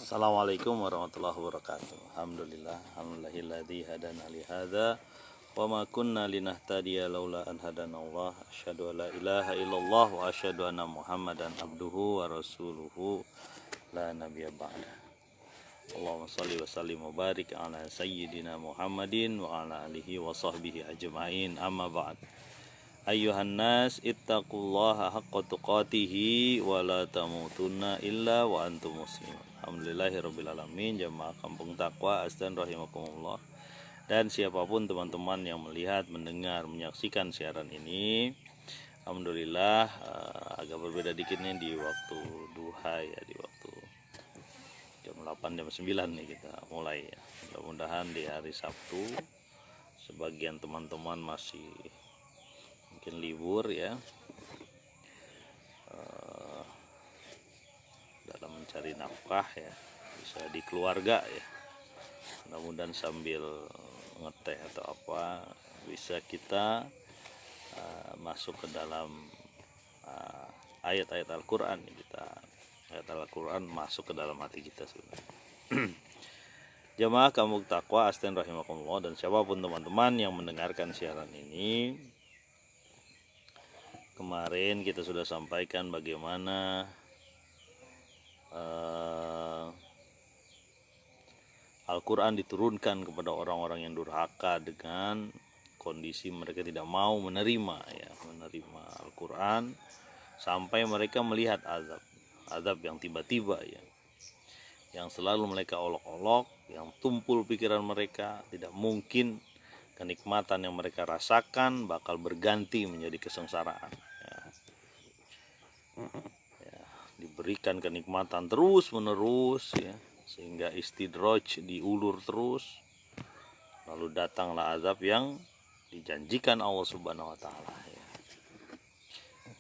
Assalamualaikum warahmatullahi wabarakatuh. Alhamdulillahilladzi hadana li hadza wa ma kunna linahtadiya laula an hadanallah. Asyhadu an la ilaha illallah wa asyhadu anna Muhammadan abduhu wa rasuluhu la nabiyya ba'da. Allahumma shalli wa sallim wa barik ala sayyidina Muhammadin wa ala alihi wa sahbihi ajma'in. Amma ba'd. Ayyuhan nas ittaqullaha haqqa tuqatihi wa la tamutunna illa wa antum muslimun. Alhamdulillahirabbil alamin. Jamaah Kampung Takwa Asdan rahimakumullah. Dan siapapun teman-teman yang melihat, mendengar, menyaksikan siaran ini, alhamdulillah agak berbeda dikit nih di waktu duha ya, di waktu jam 8 jam 9 nih kita mulai ya. Mudah-mudahan di hari Sabtu sebagian teman-teman masih mungkin libur ya, dalam mencari nafkah ya, bisa di keluarga ya. Mudah-mudahan sambil ngeteh atau apa bisa kita masuk ke dalam ayat-ayat Al-Quran. Ayat Al-Quran masuk ke dalam hati kita sebenarnya. Jamaah Kampung Takwa Asdan rahimakumullah dan siapapun teman-teman yang mendengarkan siaran ini, kemarin kita sudah sampaikan bagaimana Al-Quran diturunkan kepada orang-orang yang durhaka dengan kondisi mereka tidak mau menerima Al-Quran, sampai mereka melihat azab yang tiba-tiba ya, yang selalu mereka olok-olok, yang tumpul pikiran mereka. Tidak mungkin kenikmatan yang mereka rasakan bakal berganti menjadi kesengsaraan ya, diberikan kenikmatan terus menerus ya, sehingga istidraj diulur terus, lalu datanglah azab yang dijanjikan Allah Subhanahu wa taala ya.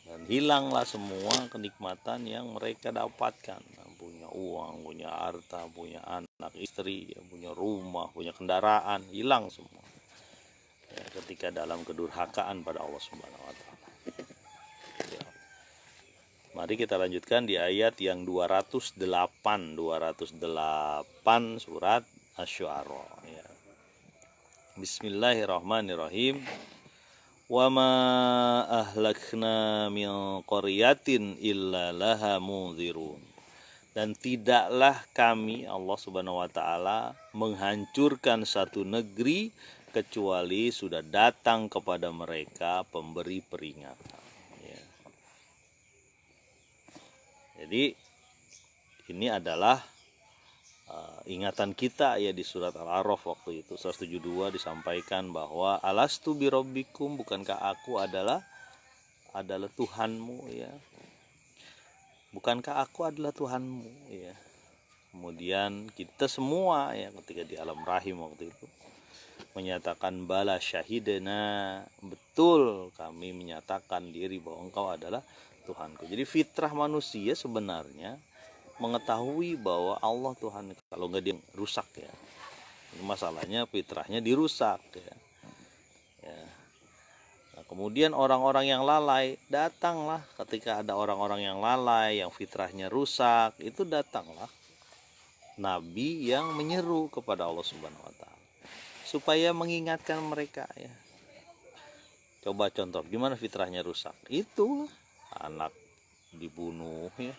Dan hilanglah semua kenikmatan yang mereka dapatkan, punya uang, punya harta, punya anak, istri ya, punya rumah, punya kendaraan, hilang semua ya, ketika dalam kedurhakaan pada Allah Subhanahu wa taala ya. Mari kita lanjutkan di ayat yang 208 surat Asy-Syu'ara ya. Bismillahirrahmanirrahim. Wa ma ahlakna min qaryatin illa laha munzirun. Dan tidaklah kami, Allah Subhanahu wa taala, menghancurkan satu negeri kecuali sudah datang kepada mereka pemberi peringatan. Jadi ini adalah ingatan kita ya, di surat Al-A'raf waktu itu 172 disampaikan bahwa alastu birabbikum, bukankah aku adalah Tuhanmu ya, bukankah aku adalah Tuhanmu ya. Kemudian kita semua ya, ketika di alam rahim waktu itu menyatakan bala syahidana, betul kami menyatakan diri bahwa engkau adalah Tuhanku. Jadi fitrah manusia sebenarnya mengetahui bahwa Allah Tuhan. Kalau nggak dia rusak ya. Masalahnya fitrahnya dirusak ya. Nah, kemudian orang-orang yang lalai datanglah, ketika ada orang-orang yang lalai yang fitrahnya rusak, itu datanglah nabi yang menyeru kepada Allah Subhanahu wa taala supaya mengingatkan mereka ya. Coba contoh gimana fitrahnya rusak. Itulah anak dibunuh ya,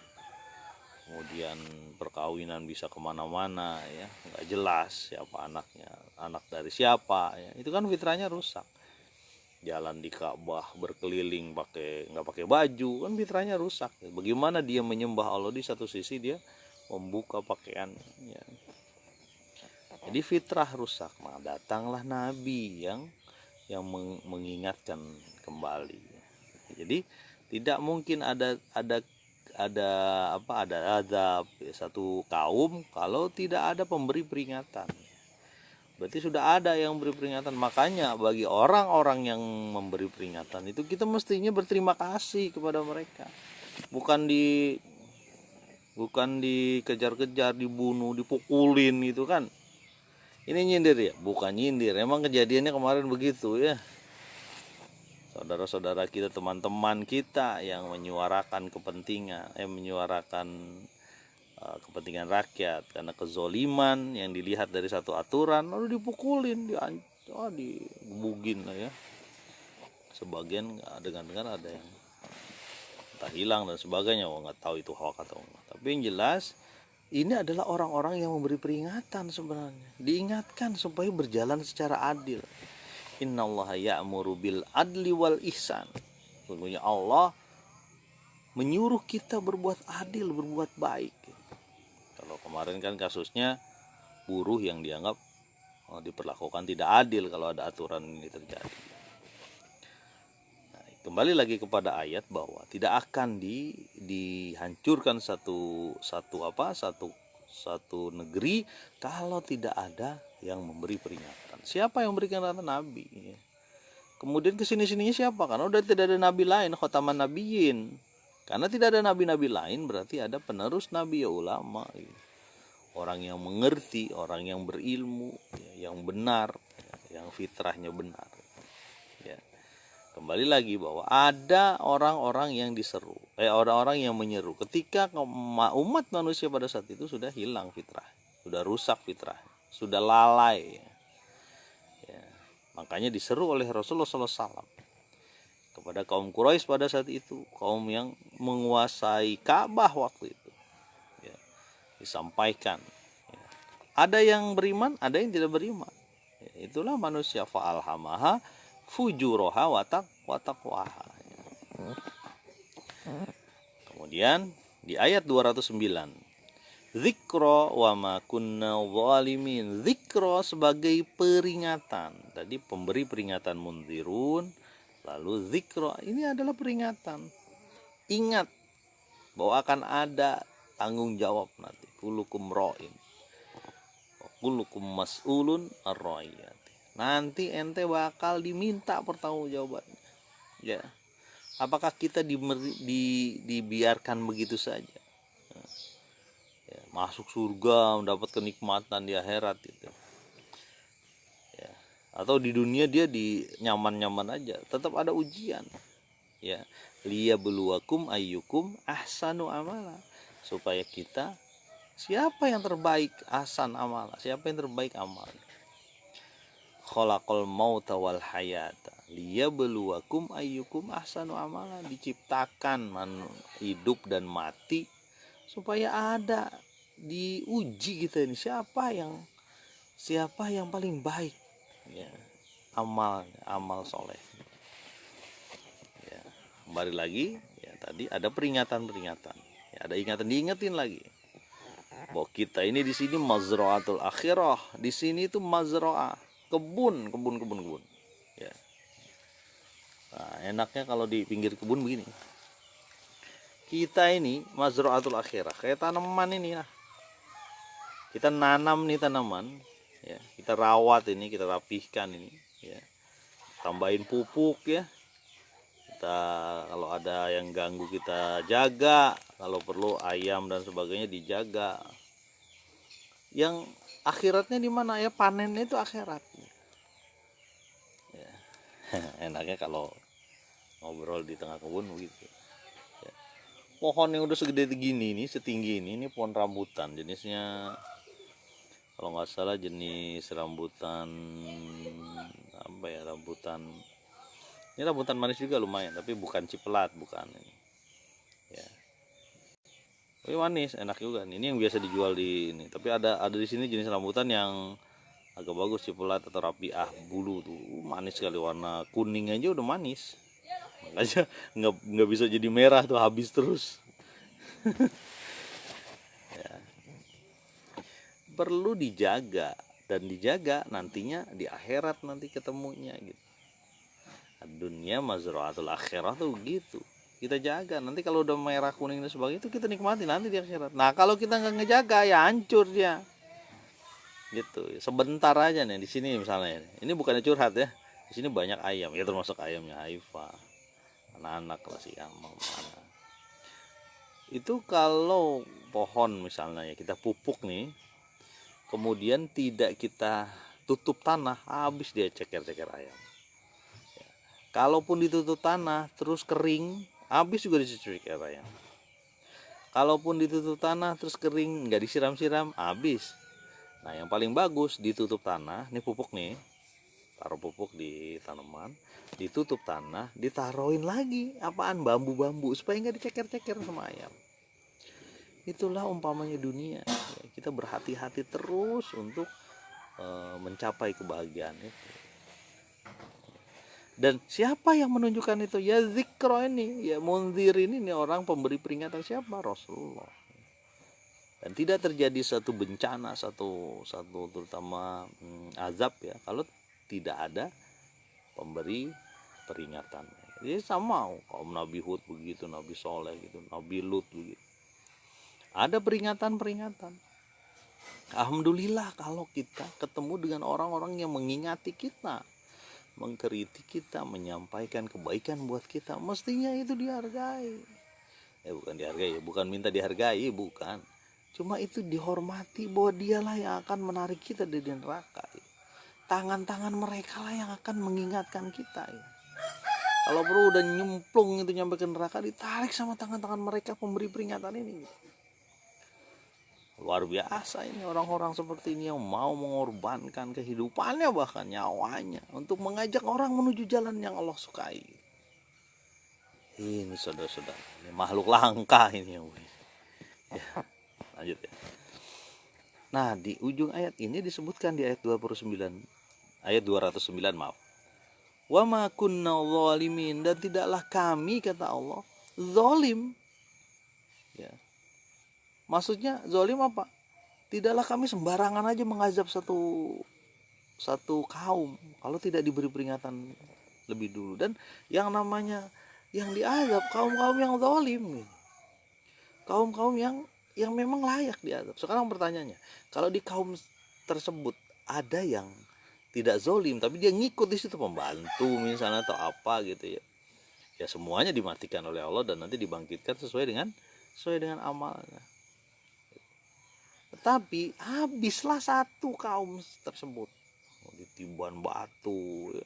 kemudian perkawinan bisa kemana-mana ya, nggak jelas siapa anaknya, anak dari siapa ya. Itu kan fitrahnya rusak. Jalan di Ka'bah berkeliling nggak pakai baju, kan fitrahnya rusak ya. Bagaimana dia menyembah Allah, di satu sisi dia membuka pakaiannya ya. Jadi fitrah rusak. Nah, datanglah nabi yang mengingatkan kembali. Jadi tidak mungkin ada azab satu kaum kalau tidak ada pemberi peringatan. Berarti sudah ada yang beri peringatan. Makanya bagi orang-orang yang memberi peringatan itu kita mestinya berterima kasih kepada mereka. Bukan dikejar-kejar, dibunuh, dipukulin gitu kan. Ini nyindir ya? Bukan nyindir. Emang kejadiannya kemarin begitu ya. Saudara-saudara kita, teman-teman kita yang menyuarakan kepentingan, menyuarakan kepentingan rakyat, karena kezoliman yang dilihat dari satu aturan lalu dipukulin, digebugin lah ya. Sebagian dengar ada yang entah hilang dan sebagainya, nggak tahu itu hoax atau enggak. Tapi yang jelas ini adalah orang-orang yang memberi peringatan sebenarnya, diingatkan supaya berjalan secara adil. Innallaha ya'muru bil adli wal ihsan. Sesungguhnya Allah menyuruh kita berbuat adil, berbuat baik. Kalau kemarin kan kasusnya buruh yang dianggap diperlakukan tidak adil kalau ada aturan ini terjadi. Nah, kembali lagi kepada ayat bahwa tidak akan dihancurkan satu negeri kalau tidak ada yang memberi peringatan. Siapa yang memberikan peringatan? Nabi. Kemudian kesini-sininya siapa? Karena udah tidak ada nabi lain, khotaman nabiyyin. Karena tidak ada nabi-nabi lain berarti ada penerus nabi, ya ulama. Orang yang mengerti, orang yang berilmu, yang benar, yang fitrahnya benar. Ya. Kembali lagi bahwa ada orang-orang yang diseru, orang-orang yang menyeru ketika umat manusia pada saat itu sudah hilang fitrah, sudah rusak fitrah, sudah lalai. Ya. Makanya diseru oleh Rasulullah SAW kepada kaum Quraisy pada saat itu, kaum yang menguasai Ka'bah waktu itu. Ya. Disampaikan. Ya. Ada yang beriman, ada yang tidak beriman. Ya. Itulah manusia, fa'alhamaha fujuraha wa taqwaha. Ya. Kemudian di ayat 209, Zikra wa ma kunna zalimin. Zikra sebagai peringatan. Tadi pemberi peringatan munzirun, lalu zikra ini adalah peringatan. Ingat bahwa akan ada tanggung jawab nanti. Kulukum ra'in wa kulukum mas'ulun ar-ra'iyati. Nanti ente bakal diminta pertanggungjawabannya. Ya. Apakah kita dibiarkan begitu saja? Ya, masuk surga, mendapat kenikmatan di akhirat gitu. Ya. Atau di dunia dia di nyaman-nyaman aja, tetap ada ujian. Ya, liyabluwakum ayyukum ahsanu amala, supaya kita siapa yang terbaik ahsan amala, siapa yang terbaik amal. Khalaqal mauta wal hayata liyabluwakum ayyukum ahsanu amala, diciptakan hidup dan mati supaya ada diuji kita ini siapa yang paling baik, ya, amal soleh. Ya, kembali lagi ya, tadi ada peringatan, ya, ada diingetin lagi bahwa kita ini di sini mazraatul akhirah, di sini itu mazraah, kebun. Ya. Nah, enaknya kalau di pinggir kebun begini. Kita ini mazraatul akhirah, kayak tanaman ini lah. Kita nanam nih tanaman, ya, kita rawat ini, kita rapihkan ini, ya. Tambahin pupuk ya. Kita kalau ada yang ganggu kita jaga, kalau perlu ayam dan sebagainya dijaga. Yang akhiratnya di mana ya? Panennya itu akhirat. Ya. Enaknya kalau ngobrol di tengah kebun begitu. Pohon yang udah segede begini nih, setinggi ini pohon rambutan, jenisnya kalau nggak salah jenis rambutan apa ya, ini rambutan manis juga lumayan, tapi bukan cipelat, bukan ini ya. Tapi manis, enak juga nih. Ini yang biasa dijual di ini, tapi ada di sini jenis rambutan yang agak bagus, cipelat atau rapiah bulu tuh, manis sekali, warna kuning aja udah manis. Makanya nggak bisa jadi merah tuh, habis terus. Ya. Perlu dijaga nantinya di akhirat nanti ketemunya gitu. Dunia mazraatul akhirah tuh gitu. Kita jaga, nanti kalau udah merah kuning dan sebagainya itu kita nikmati nanti di akhirat. Nah kalau kita nggak ngejaga ya hancur dia. Gitu. Sebentar aja nih di sini misalnya. Ini bukannya curhat ya. Di sini banyak ayam, ya termasuk ayamnya Haifa. Anak-anak kelas yang mana itu kalau pohon misalnya ya kita pupuk nih, kemudian tidak kita tutup tanah, habis dia ceker-ceker ayam ya. Kalaupun ditutup tanah terus kering, habis juga diceker ayam. Kalaupun ditutup tanah terus kering, nggak disiram-siram, habis. Nah, yang paling bagus ditutup tanah, ini pupuk nih, taruh pupuk di tanaman, ditutup tanah, ditaruhin lagi apaan, bambu-bambu supaya nggak diceker-ceker sama ayam. Itulah umpamanya dunia. Kita berhati-hati terus untuk mencapai kebahagiaan itu. Dan siapa yang menunjukkan itu? Ya zikro ini, ya munzir ini, orang pemberi peringatan. Siapa? Rasulullah. Dan tidak terjadi satu bencana, satu terutama azab ya, kalau tidak ada pemberi peringatan. Jadi sama kaum Nabi Hud begitu, Nabi Soleh gitu, Nabi Lut begitu. Ada peringatan-peringatan. Alhamdulillah kalau kita ketemu dengan orang-orang yang mengingati kita, mengkritik kita, menyampaikan kebaikan buat kita, mestinya itu dihargai. Bukan dihargai, bukan minta dihargai, bukan. Cuma itu dihormati, bahwa dialah yang akan menarik kita dari neraka. Tangan-tangan mereka lah yang akan mengingatkan kita. Kalau perlu udah nyemplung itu nyampe ke neraka, ditarik sama tangan-tangan mereka pemberi peringatan ini. Luar biasa ini orang-orang seperti ini yang mau mengorbankan kehidupannya, bahkan nyawanya, untuk mengajak orang menuju jalan yang Allah sukai. Ini saudara-saudara, ini makhluk langka ini. Ya, lanjut ya. Nah, di ujung ayat ini disebutkan di ayat 29, ayat 209 maaf. Wa ma kunna zalimin, dan tidaklah kami, kata Allah, zalim. Ya. Maksudnya zalim apa? Tidaklah kami sembarangan aja mengazab satu kaum kalau tidak diberi peringatan lebih dulu. Dan yang namanya yang diazab kaum-kaum yang zalim, kaum-kaum yang memang layak diazab. Sekarang pertanyaannya, kalau di kaum tersebut ada yang tidak zalim tapi dia ngikut di situ, pembantu misalnya atau apa gitu ya, ya semuanya dimatikan oleh Allah dan nanti dibangkitkan sesuai dengan amalnya. Tetapi habislah satu kaum tersebut, ditiban batu ya.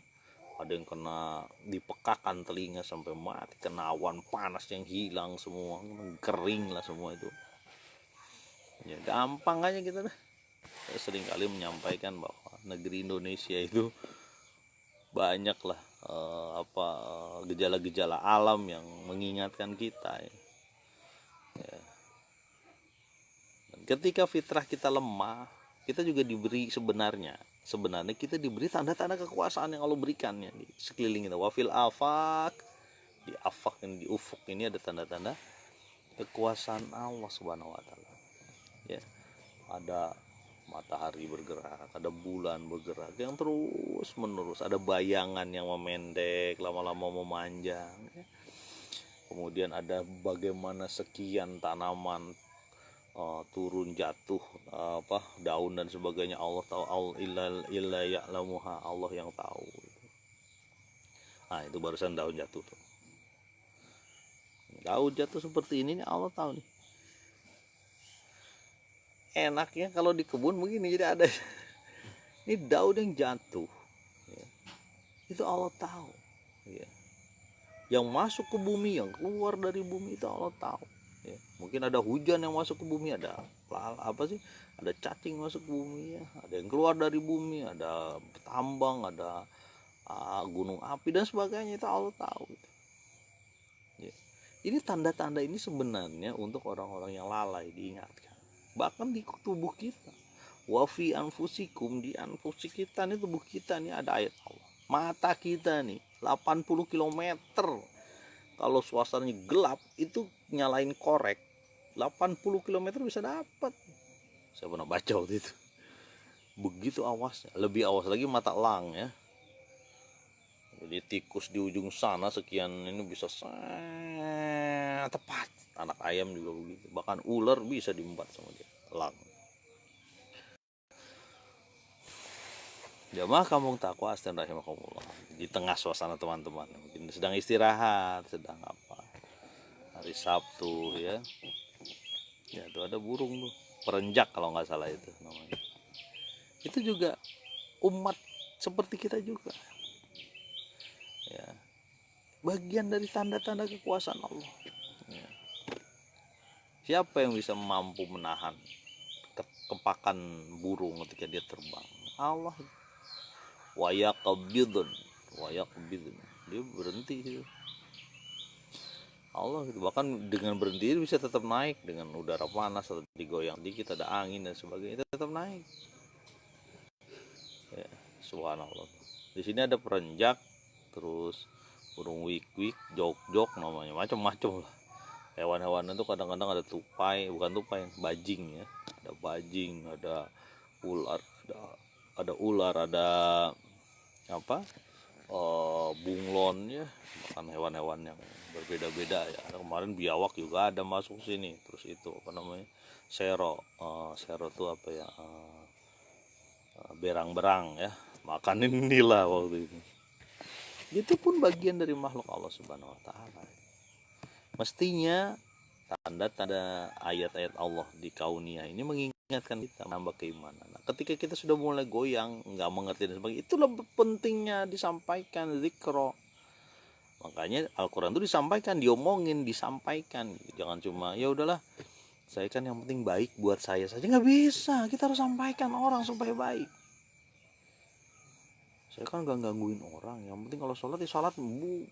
Ada yang kena dipekakan telinga sampai mati, kena awan panas yang hilang semua, kering lah semua itu. Ya gampang aja kita dah. Saya sering kali menyampaikan bahwa negeri Indonesia itu banyaklah gejala-gejala alam yang mengingatkan kita ya. Ketika fitrah kita lemah, kita juga diberi sebenarnya kita diberi tanda-tanda kekuasaan yang Allah berikan ya, di sekeliling kita. Wafil afak, di afak ini, di ufuk ini ada tanda-tanda kekuasaan Allah Subhanahu wa taala. Ya. Ada matahari bergerak, ada bulan bergerak yang terus menerus, ada bayangan yang memendek, lama-lama memanjang ya. Kemudian ada bagaimana sekian tanaman turun jatuh daun dan sebagainya, Allah tahu, illa ya'lamuha, Allah yang tahu. Nah itu barusan daun jatuh tuh, daun jatuh seperti ini nih, Allah tahu nih. Enaknya kalau di kebun begini, jadi ada ini daun yang jatuh ya, itu Allah tahu ya. Yang masuk ke bumi, yang keluar dari bumi, itu Allah tahu ya. Mungkin ada hujan yang masuk ke bumi, ada ada cacing masuk ke bumi ya, ada yang keluar dari bumi, ada tambang, ada gunung api dan sebagainya, itu Allah tahu gitu. Ya. Ini tanda-tanda ini sebenarnya untuk orang-orang yang lalai diingatkan. Bahkan di tubuh kita, wafi anfusikum, di anfusi kita nih, tubuh kita nih ada ayat Allah. Mata kita nih 80 km, kalau suasananya gelap itu nyalain korek 80 km bisa dapat. Saya pernah baca waktu itu, begitu awasnya. Lebih awas lagi mata elang ya. Jadi tikus di ujung sana sekian ini bisa tepat. Anak ayam juga begitu, bahkan ular bisa diembat sama dia, elang. Jamaah kampung takwa astan rahimakumullah, di tengah suasana teman-teman mungkin sedang istirahat, sedang apa, hari Sabtu ya, tuh ada burung tuh, perenjak kalau nggak salah itu namanya. Itu juga umat seperti kita juga ya, bagian dari tanda-tanda kekuasaan Allah ya. Siapa yang bisa mampu menahan kepakan burung ketika dia terbang? Allah. Wa yaqbidun, dia berhenti gitu. Allah gitu. Bahkan dengan berhenti bisa tetap naik dengan udara panas atau digoyang dikit ada angin dan sebagainya tetap naik. Ya, subhanallah. Di sini ada perenjak, terus burung wik-wik, jok-jok namanya, macam-macam lah. Hewan-hewan itu kadang-kadang ada tupai, bukan tupai, bajing ya. Ada bajing, ada ular, ada apa? Bunglon ya, bahkan hewan-hewan yang berbeda-beda ya. Ada kemarin biawak juga ada masuk sini. Terus itu apa namanya? Sero itu apa ya? Berang-berang ya. Makanin nila waktu itu. Itu pun bagian dari makhluk Allah Subhanahu wa taala. Mestinya tanda-tanda ayat-ayat Allah di kauniyah ini mengingatkan kita, menambah keimanan. Nah, ketika kita sudah mulai goyang, nggak mengerti dan sebagainya, itulah pentingnya disampaikan zikro. Makanya Al-Quran itu disampaikan, diomongin, disampaikan. Jangan cuma ya udahlah, saya kan yang penting baik buat saya saja, nggak bisa. Kita harus sampaikan orang supaya baik. Saya kan gak gangguin orang, yang penting kalau sholat ya sholat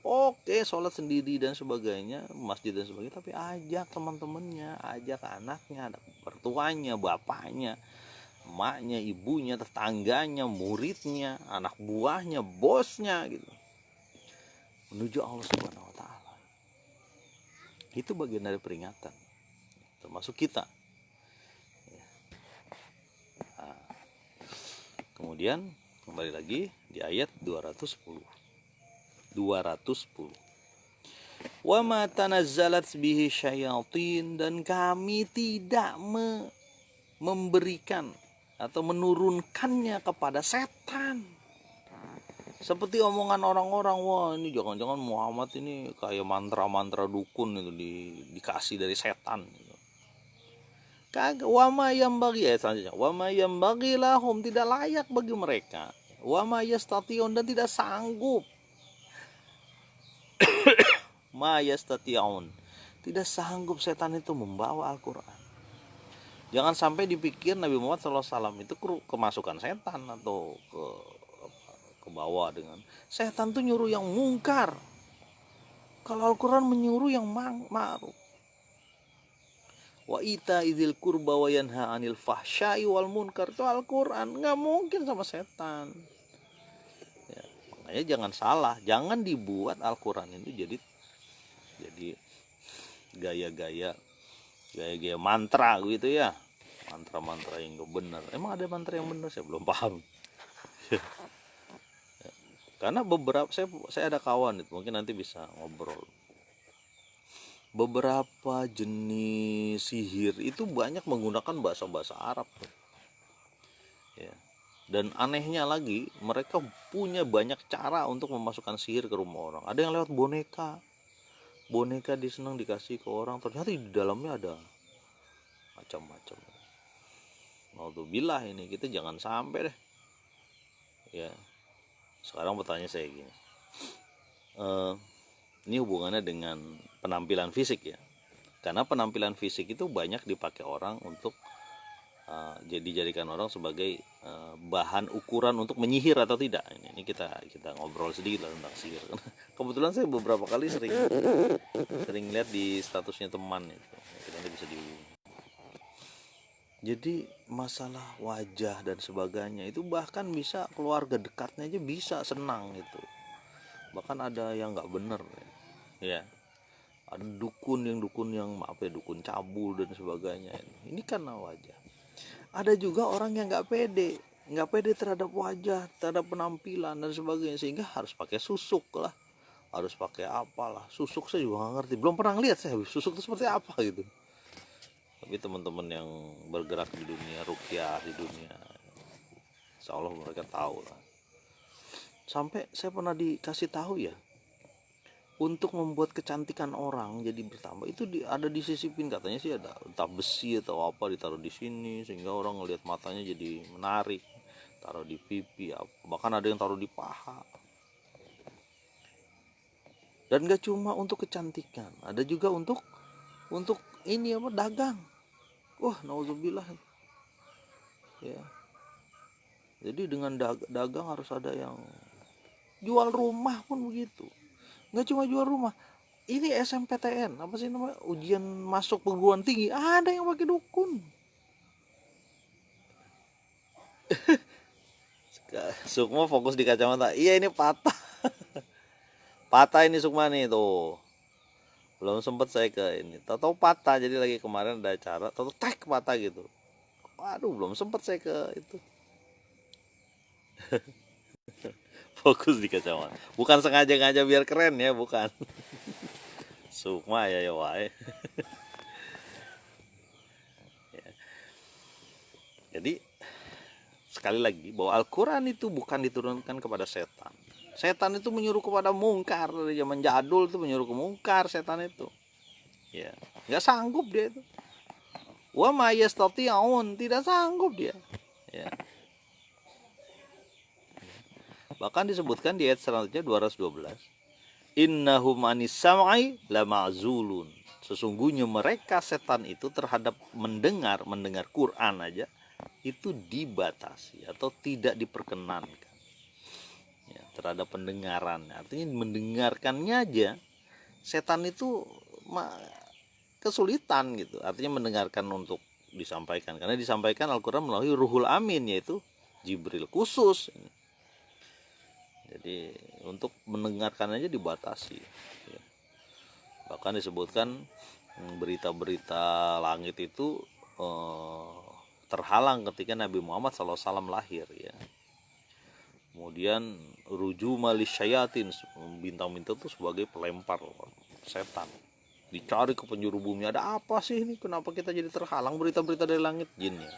oke, sholat sendiri dan sebagainya, masjid dan sebagainya, tapi ajak teman-temannya, ajak anaknya, ada mertuanya, bapaknya, emaknya, ibunya, tetangganya, muridnya, anak buahnya, bosnya gitu, menuju Allah Subhanahu wa taala. Itu bagian dari peringatan, termasuk kita. Nah, kemudian kembali lagi di ayat 210. Wa ma tanazzalat bihi syayatin, dan kami tidak memberikan atau menurunkannya kepada setan. Seperti omongan orang-orang, wah ini jangan-jangan Muhammad ini kayak mantra-mantra dukun itu dikasih dari setan gitu. Kagak. Wa ma yambaghi selanjutnya. Wa ma yambaghi lahum, tidak layak bagi mereka. Wa ma yastati'un, dan tidak sanggup. Ma yastati'un, tidak sanggup setan itu membawa Al-Quran. Jangan sampai dipikir Nabi Muhammad SAW itu kemasukan setan atau ke bawah dengan setan tuh nyuruh yang mungkar. Kalau Al-Quran menyuruh yang ma'ruf. Wa ita idzil qurba wa yanha 'anil fahsya'i wal munkar, itu Al-Quran, nggak mungkin sama setan. Ya, makanya jangan salah, jangan dibuat Al-Quran itu jadi gaya-gaya mantra gitu ya, mantra-mantra yang gak benar. Emang ada mantra yang benar? Saya belum paham. Karena beberapa saya ada kawan itu, mungkin nanti bisa ngobrol. Beberapa jenis sihir itu banyak menggunakan bahasa Arab. Ya. Dan anehnya lagi, mereka punya banyak cara untuk memasukkan sihir ke rumah orang. Ada yang lewat boneka disenang dikasih ke orang, ternyata di dalamnya ada macam-macam. Naudzubillah, ini kita jangan sampai deh. Ya. Sekarang pertanyaan saya gini. Ini hubungannya dengan penampilan fisik ya. Karena penampilan fisik itu banyak dipakai orang untuk dijadikan orang sebagai bahan ukuran untuk menyihir atau tidak. Ini kita ngobrol sedikit lah tentang sihir. Kebetulan saya beberapa kali sering lihat di statusnya teman itu. Kita nanti bisa dihubungi. Jadi masalah wajah dan sebagainya itu bahkan bisa keluarga dekatnya aja bisa senang itu. Bahkan ada yang nggak bener ya. Ada dukun yang dukun cabul dan sebagainya. Ini karena wajah. Ada juga orang yang nggak pede terhadap wajah, terhadap penampilan dan sebagainya, sehingga harus pakai susuk lah, harus pakai apalah. Susuk saya juga nggak ngerti, belum pernah lihat saya susuk itu seperti apa gitu. Tapi teman-teman yang bergerak di dunia ruqyah, di dunia, insya Allah mereka tahu lah. Sampai saya pernah dikasih tahu ya, untuk membuat kecantikan orang jadi bertambah itu ada disisipin, katanya sih ada entah besi atau apa ditaruh di sini sehingga orang ngelihat matanya jadi menarik, taruh di pipi, bahkan ada yang taruh di paha. Dan gak cuma untuk kecantikan, ada juga untuk ini apa, dagang. Wah, nauzubillah. Ya. Jadi dengan dagang harus ada yang jual rumah pun begitu. Nggak cuma jual rumah. Ini SMPTN, apa sih namanya? Ujian masuk perguruan tinggi, ada yang pakai dukun. Sukma fokus di kacamata. Iya, ini patah. Patah ini Sukma nih tuh. Belum sempet saya ke ini. Tahu patah, jadi lagi kemarin ada acara, tahu tek patah gitu. Waduh, belum sempet saya ke itu. Fokus di kacamata. Bukan sengaja-ngaja biar keren ya, bukan. Sukma ya ya wae. Jadi sekali lagi bahwa Al-Quran itu bukan diturunkan kepada setan. Setan itu menyuruh kepada mungkar, dari zaman jadul itu menyuruh ke mungkar setan itu. Ya, nggak sanggup dia itu. Wa ma yastati'un, tidak sanggup dia. Ya. Bahkan disebutkan di ayat selanjutnya 212. Innahum anis sam'i la ma'zulun. Sesungguhnya mereka setan itu terhadap mendengar Quran aja itu dibatasi atau tidak diperkenankan. Ya, terhadap pendengaran. Artinya mendengarkannya aja setan itu kesulitan gitu. Artinya mendengarkan untuk disampaikan, karena disampaikan Al-Quran melalui Ruhul Amin, yaitu Jibril khusus. Jadi untuk mendengarkan aja dibatasi. Bahkan disebutkan berita-berita langit itu terhalang ketika Nabi Muhammad SAW lahir ya. Kemudian ruju malis-syayatin, bintang-bintang itu sebagai pelempar setan. Dicari ke penjuru bumi, ada apa sih ini? Kenapa kita jadi terhalang berita-berita dari langit? Jin ya.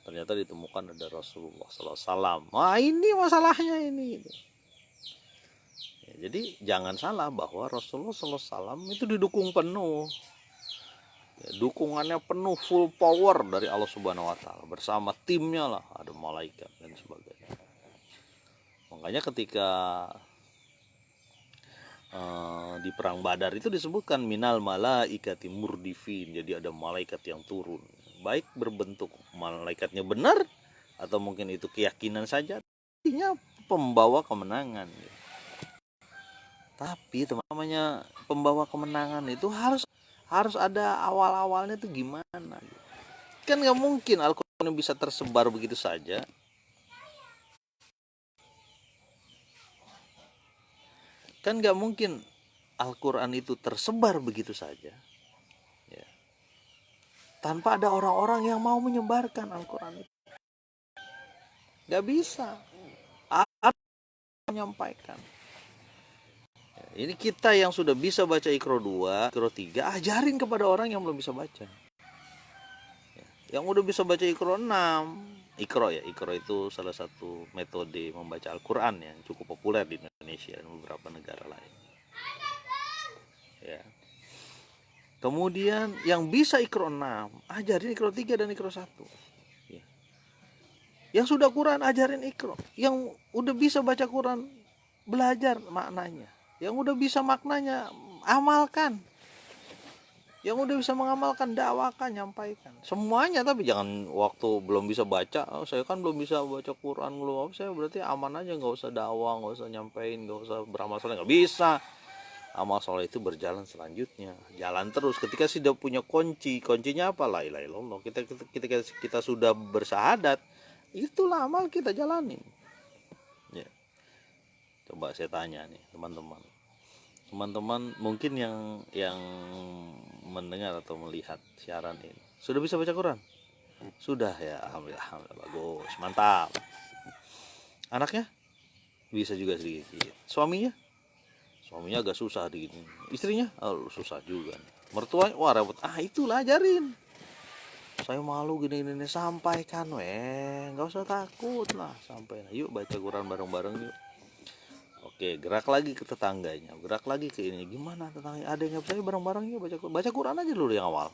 Ternyata ditemukan ada Rasulullah SAW. Wah, ini masalahnya ini. Ya, jadi jangan salah bahwa Rasulullah SAW itu didukung penuh. Ya, dukungannya penuh, full power dari Allah Subhanahu Wa Taala, bersama timnya lah, ada malaikat dan sebagainya. Makanya ketika di perang Badar itu disebutkan minal malaikati murdifin, jadi ada malaikat yang turun, baik berbentuk malaikatnya benar atau mungkin itu keyakinan saja, artinya pembawa kemenangan. Tapi namanya pembawa kemenangan itu harus ada awal-awalnya tuh gimana? Kan nggak mungkin Al-Quran bisa tersebar begitu saja. Kan nggak mungkin Al-Quran itu tersebar begitu saja ya, tanpa ada orang-orang yang mau menyebarkan Al-Quran itu. Nggak bisa. Ada menyampaikan. Ini kita yang sudah bisa baca Iqra 2, Iqra 3, ajarin kepada orang yang belum bisa baca. Yang udah bisa baca Iqra 6, Iqra itu salah satu metode membaca Al-Quran yang cukup populer di Indonesia dan beberapa negara lain. Ya. Kemudian yang bisa Iqra 6, ajarin Iqra 3 dan Iqra 1. Ya. Yang sudah Quran, ajarin Iqra. Yang udah bisa baca Quran, belajar maknanya. Yang udah bisa maknanya, amalkan. Yang udah bisa mengamalkan, dakwakan, nyampaikan. Semuanya, tapi jangan waktu belum bisa baca, saya kan belum bisa baca Quran, belum, saya berarti aman aja, nggak usah dakwah, nggak usah nyampein, nggak usah beramal soleh. Nggak bisa. Amal soleh itu berjalan selanjutnya, jalan terus. Ketika sudah punya kuncinya apa? La ilaha illallah. Kita sudah bersahadat, itulah amal kita jalanin. Ya. Coba saya tanya nih teman-teman mungkin yang mendengar atau melihat siaran ini sudah bisa baca Quran? Sudah ya, alhamdulillah, bagus, mantap. Anaknya bisa juga sedikit. Suaminya agak susah dikit. Istrinya susah juga. Mertua wah repot. Itulah ajarin. Saya malu gini, sampaikan nggak usah takut lah, sampaikan. Yuk baca Quran bareng-bareng yuk. Oke, gerak lagi ke tetangganya, gerak lagi ke ini. Gimana tetangganya? Ada yang saya bareng-bareng yuk baca Quran aja dulu yang awal.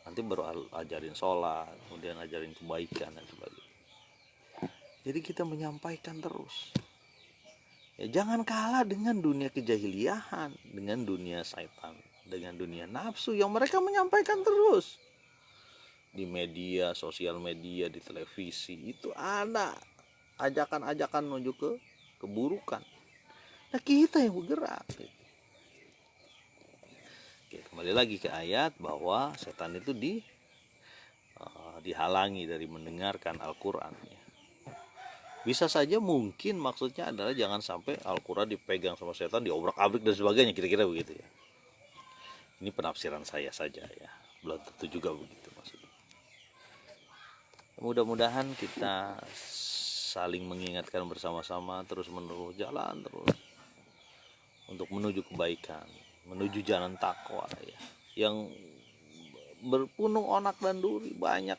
Nanti baru ajarin sholat, kemudian ajarin kebaikan dan sebagainya. Jadi kita menyampaikan terus. Ya, jangan kalah dengan dunia kejahiliahan, dengan dunia syaitan. dengan dunia nafsu yang mereka menyampaikan terus di media, sosial media, di televisi. Itu ada ajakan-ajakan menuju ke keburukan. Nah, kita yang bergerak. Oke, kembali lagi ke ayat bahwa setan itu dihalangi dari mendengarkan Al-Quran. Bisa saja mungkin maksudnya adalah jangan sampai Al-Quran dipegang sama setan, diobrak-abrik dan sebagainya, kira-kira begitu ya. Ini penafsiran saya saja ya, belum tentu juga begitu maksudnya. Mudah-mudahan kita saling mengingatkan bersama-sama, terus menerus jalan terus untuk menuju kebaikan, menuju jalan takwa ya, yang berpunung onak dan duri, banyak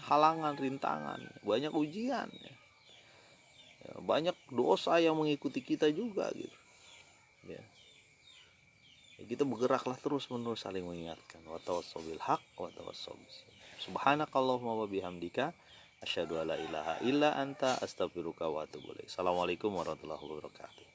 halangan, rintangan, banyak ujian ya. Banyak dosa yang mengikuti kita juga gitu ya. Kita bergeraklah terus menerus saling mengingatkan. Wa tawassaw bil haq wa tawassaw bis sabr. Subhanakallahumma wa bihamdika asyhadu alla ilaha illa anta astaghfiruka wa atubu ilaik. Assalamualaikum warahmatullahi wabarakatuh.